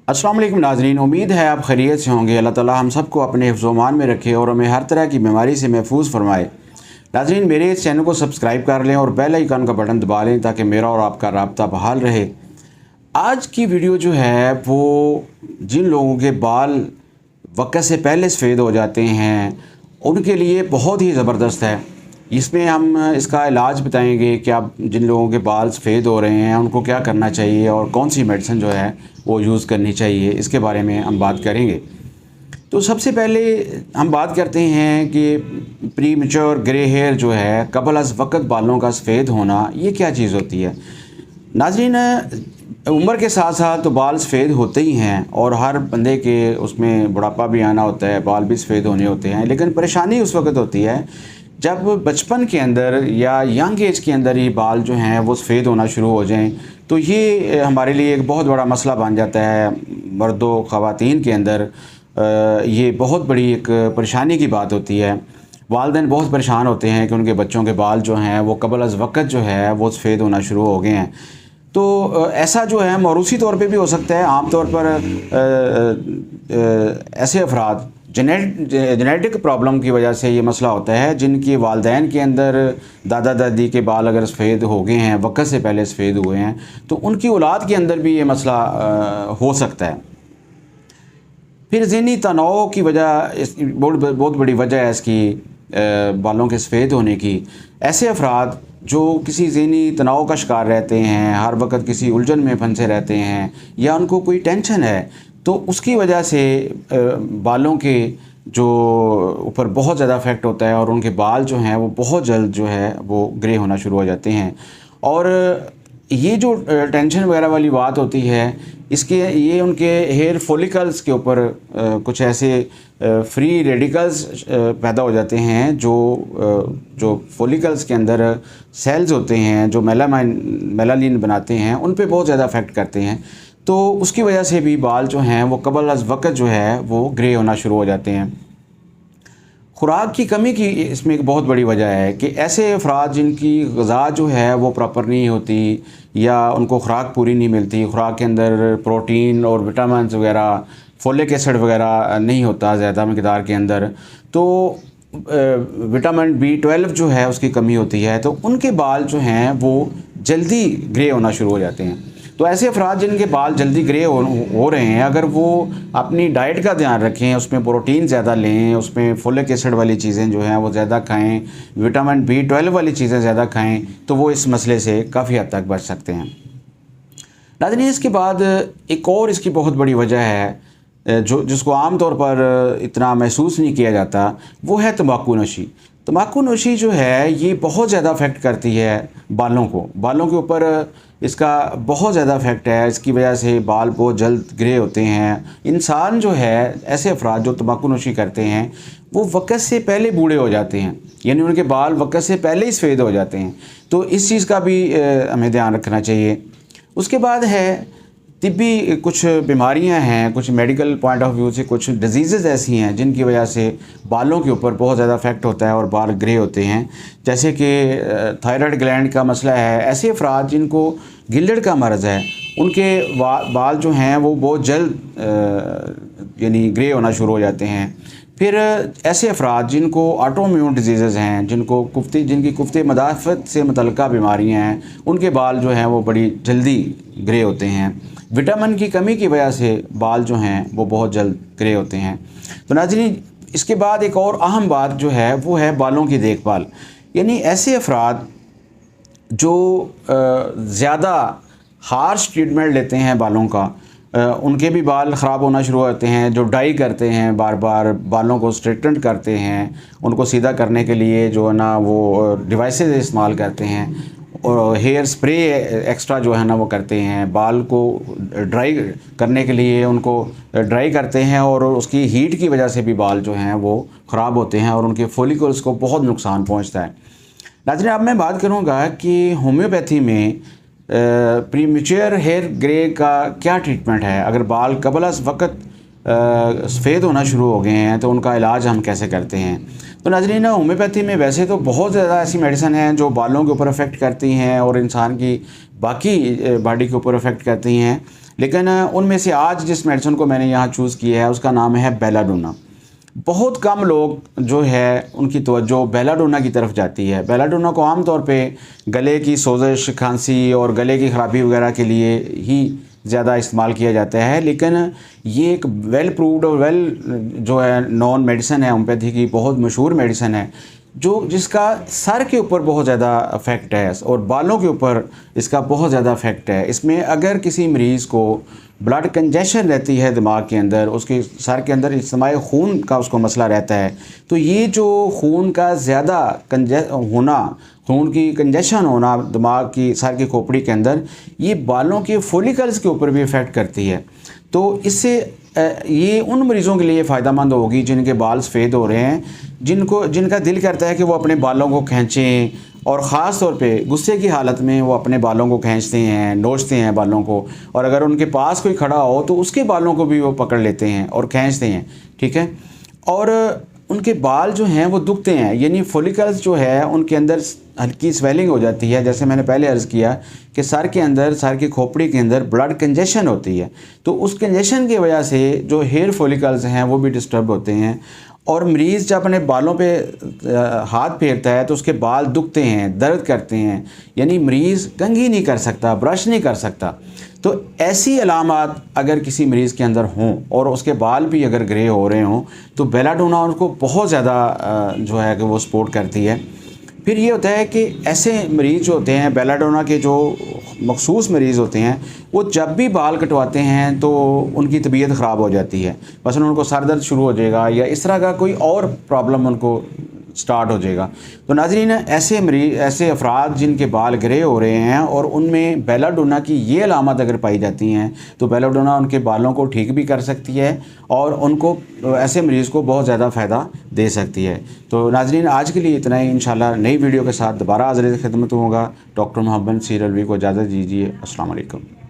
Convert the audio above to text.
अस्सलाम वालेकुम नाज़रीन, उम्मीद है आप खैरियत से होंगे। अल्लाह ताला हम सबको अपने हिफ्ज़-ओ-मान में रखे और हमें हर तरह की बीमारी से महफूज फरमाए। नाज़रीन, मेरे इस चैनल को सब्सक्राइब कर लें और बेल आइकन का बटन दबा लें ताकि मेरा और आपका राब्ता बहाल रहे। आज की वीडियो जो है वो जिन लोगों के बाल वक़्त से पहले सफ़ेद हो जाते हैं उनके लिए बहुत ही ज़बरदस्त है। इसमें हम इसका इलाज बताएंगे कि आप जिन लोगों के बाल सफ़ेद हो रहे हैं उनको क्या करना चाहिए और कौन सी मेडिसिन जो है वो यूज़ करनी चाहिए, इसके बारे में हम बात करेंगे। तो सबसे पहले हम बात करते हैं कि प्री मैच्योर ग्रे हेयर जो है, कबल अज़ वक़्त बालों का सफ़ेद होना, ये क्या चीज़ होती है। नाज़रीन, उम्र के साथ साथ तो बाल सफ़ेद होते ही हैं और हर बंदे के उसमें बुढ़ापा भी आना होता है, बाल भी सफ़ेद होने होते हैं। लेकिन परेशानी उस वक़्त होती है जब बचपन के अंदर या यंग एज के अंदर ही बाल जो हैं वो सफ़ेद होना शुरू हो जाएं, तो ये हमारे लिए एक बहुत बड़ा मसला बन जाता है। मर्दों ख़वातीन के अंदर ये बहुत बड़ी एक परेशानी की बात होती है। वालिदैन बहुत परेशान होते हैं कि उनके बच्चों के बाल जो हैं वो कबल अज़ वक़्त जो है वो सफ़ेद होना शुरू हो गए हैं। तो ऐसा जो है मौरूसी तौर पे भी हो सकता है। आम तौर पर ऐसे अफराद जेनेटिक प्रॉब्लम की वजह से ये मसला होता है जिनके वालिदैन के अंदर दादा दादी के बाल अगर सफ़ेद हो गए हैं, वक़्त से पहले सफ़ेद हुए हैं, तो उनकी औलाद के अंदर भी ये मसला हो सकता है। फिर ज़हनी तनाव की वजह बहुत बड़ी वजह है इसकी बालों के सफ़ेद होने की। ऐसे अफराद जो किसी ज़हनी तनाव का शिकार रहते हैं, हर वक्त किसी उलझन में फंसे रहते हैं या उनको कोई टेंशन है, तो उसकी वजह से बालों के जो ऊपर बहुत ज़्यादा इफ़ेक्ट होता है और उनके बाल जो हैं वो बहुत जल्द जो है वो ग्रे होना शुरू हो जाते हैं। और ये जो टेंशन वगैरह वाली बात होती है, इसके ये उनके हेयर फॉलिकल्स के ऊपर कुछ ऐसे फ्री रेडिकल्स पैदा हो जाते हैं जो फॉलिकल्स के अंदर सेल्स होते हैं जो मेलानिन बनाते हैं, उन पे बहुत ज़्यादा इफ़ेक्ट करते हैं। तो उसकी वजह से भी बाल जो हैं वो कबल अज़ वक़्त जो है वो ग्रे होना शुरू हो जाते हैं। खुराक की कमी की इसमें एक बहुत बड़ी वजह है कि ऐसे अफराद जिनकी ग़िज़ा जो है वो प्रॉपर नहीं होती या उनको खुराक पूरी नहीं मिलती, खुराक के अंदर प्रोटीन और विटामिन वगैरह, फोलिक एसिड वगैरह नहीं होता ज़्यादा मकदार के अंदर, तो विटामिन B12 जो है उसकी कमी होती है, तो उनके बाल जो हैं वो जल्दी ग्रे होना शुरू हो जाते हैं। तो ऐसे अफराद जिनके बाल जल्दी ग्रे हो रहे हैं, अगर वो अपनी डाइट का ध्यान रखें, उसमें प्रोटीन ज़्यादा लें, उसमें फोलिक एसिड वाली चीज़ें जो हैं वो ज़्यादा खाएं, विटामिन B12 वाली चीज़ें ज़्यादा खाएं, तो वो इस मसले से काफ़ी हद तक बच सकते हैं। नाज़रीन, इसके बाद एक और इसकी बहुत बड़ी वजह है जिसको आम तौर पर इतना महसूस नहीं किया जाता, वो है तंबाकू नोशी। तंबाकू नोशी जो है ये बहुत ज़्यादा अफेक्ट करती है बालों के ऊपर इसका बहुत ज़्यादा इफेक्ट है। इसकी वजह से बाल बहुत जल्द ग्रे होते हैं। इंसान जो है, ऐसे अफराद जो तंबाकू नोशी करते हैं वो वक़्त से पहले बूढ़े हो जाते हैं, यानी उनके बाल वक़्त से पहले ही सफ़ेद हो जाते हैं। तो इस चीज़ का भी हमें ध्यान रखना चाहिए। उसके बाद है तिब्बी कुछ बीमारियां हैं, कुछ मेडिकल पॉइंट ऑफ व्यू से कुछ डिजीज़ ऐसी हैं जिनकी वजह से बालों के ऊपर बहुत ज़्यादा इफेक्ट होता है और बाल ग्रे होते हैं। जैसे कि थायराइड ग्लैंड का मसला है। ऐसे अफराद जिनको गिल्डेड का मर्ज़ है उनके बाल जो हैं वो बहुत जल्द यानी ग्रे होना शुरू हो जाते हैं। फिर ऐसे अफराद जिनको ऑटोइम्यून डिजीज़ हैं, जिनकी कुफ्ते मदाफ़त से मुतल्लिक़ा बीमारियाँ हैं, उनके बाल जो हैं वो बड़ी जल्दी ग्रे होते हैं। विटामिन की कमी की वजह से बाल जो हैं वो बहुत जल्द ग्रे होते हैं। तो नाज़रीन, इसके बाद एक और अहम बात जो है वो है बालों की देखभाल। यानी ऐसे अफराद जो ज़्यादा हार्श ट्रीटमेंट लेते हैं बालों का, उनके भी बाल ख़राब होना शुरू होते हैं। जो डाई करते हैं, बार बार बालों को स्ट्रेटन करते हैं, उनको सीधा करने के लिए जो है ना वो डिवाइसेस इस्तेमाल करते हैं और हेयर स्प्रे एक्स्ट्रा जो है ना वो करते हैं, बाल को ड्राई करने के लिए उनको ड्राई करते हैं और उसकी हीट की वजह से भी बाल जो हैं वो ख़राब होते हैं और उनके फॉलिकल्स को बहुत नुकसान पहुंचता है। नाज़रीन, अब मैं बात करूंगा कि होम्योपैथी में प्रीमेच्योर हेयर ग्रे का क्या ट्रीटमेंट है। अगर बाल कबल अज़ वक़्त सफ़ेद होना शुरू हो गए हैं तो उनका इलाज हम कैसे करते हैं। तो नाज़रीन, होम्योपैथी में वैसे तो बहुत ज़्यादा ऐसी मेडिसिन हैं जो बालों के ऊपर अफेक्ट करती हैं और इंसान की बाकी बॉडी के ऊपर अफेक्ट करती हैं, लेकिन उनमें से आज जिस मेडिसिन को मैंने यहाँ चूज़ किया है उसका नाम है बेलाडोना। बहुत कम लोग जो है उनकी तवज्जो बेलाडोना की तरफ जाती है। बेलाडोना को आम तौर पे गले की सोजिश, खांसी और गले की ख़राबी वगैरह के लिए ही ज़्यादा इस्तेमाल किया जाता है, लेकिन ये एक वेल प्रूव्ड और वेल जो है नॉन मेडिसिन है, होम्योपैथी की बहुत मशहूर मेडिसिन है, जो जिसका सर के ऊपर बहुत ज़्यादा इफ़ेक्ट है और बालों के ऊपर इसका बहुत ज़्यादा इफ़ेक्ट है। इसमें अगर किसी मरीज़ को ब्लड कंजेशन रहती है दिमाग के अंदर, उसके सर के अंदर इज्तिमाई खून का उसको मसला रहता है, तो ये जो खून का ज़्यादा होना, खून की कंजेशन होना दिमाग की सर की खोपड़ी के अंदर, ये बालों के फॉलिकल्स के ऊपर भी इफ़ेक्ट करती है। तो इससे ये उन मरीज़ों के लिए फ़ायदेमंद होगी जिनके बाल सफ़ेद हो रहे हैं, जिनका दिल करता है कि वो अपने बालों को खींचें, और ख़ास तौर पे गुस्से की हालत में वो अपने बालों को खींचते हैं, नोचते हैं बालों को, और अगर उनके पास कोई खड़ा हो तो उसके बालों को भी वो पकड़ लेते हैं और खींचते हैं, ठीक है। और उनके बाल जो हैं वो दुखते हैं, यानी फॉलिकल्स जो है उनके अंदर हल्की स्वेलिंग हो जाती है। जैसे मैंने पहले अर्ज़ किया कि सर के अंदर, सर की खोपड़ी के अंदर ब्लड कंजेशन होती है, तो उस कंजेशन की वजह से जो हेयर फॉलिकल्स हैं वो भी डिस्टर्ब होते हैं, और मरीज़ जब अपने बालों पे हाथ फेरता है तो उसके बाल दुखते हैं, दर्द करते हैं, यानी मरीज़ कंघी नहीं कर सकता, ब्रश नहीं कर सकता। तो ऐसी अलामात अगर किसी मरीज़ के अंदर हों और उसके बाल भी अगर ग्रे हो रहे हों तो बेलाडोना उनको बहुत ज़्यादा जो है कि वो सपोर्ट करती है। फिर ये होता है कि ऐसे मरीज़ जो होते हैं, बेलाडोना के जो मखसूस मरीज़ होते हैं, वो जब भी बाल कटवाते हैं तो उनकी तबीयत ख़राब हो जाती है। मसलन उनको सर दर्द शुरू हो जाएगा या इस तरह का कोई और प्रॉब्लम उनको स्टार्ट हो जाएगा। तो नाज़रीन, ऐसे मरीज़, ऐसे अफराद जिनके बाल ग्रे हो रहे हैं और उनमें बेलाडोना की ये अलामत अगर पाई जाती हैं तो बेलाडोना उनके बालों को ठीक भी कर सकती है और उनको, ऐसे मरीज़ को बहुत ज़्यादा फ़ायदा दे सकती है। तो नाज़रीन, आज के लिए इतना ही। इंशाल्लाह नई वीडियो के साथ दोबारा हाज़िर खिदमत होगा। डॉक्टर मोहम्मद सीर अलवी को इजाज़त दीजिए। अस्सलाम वालेकुम।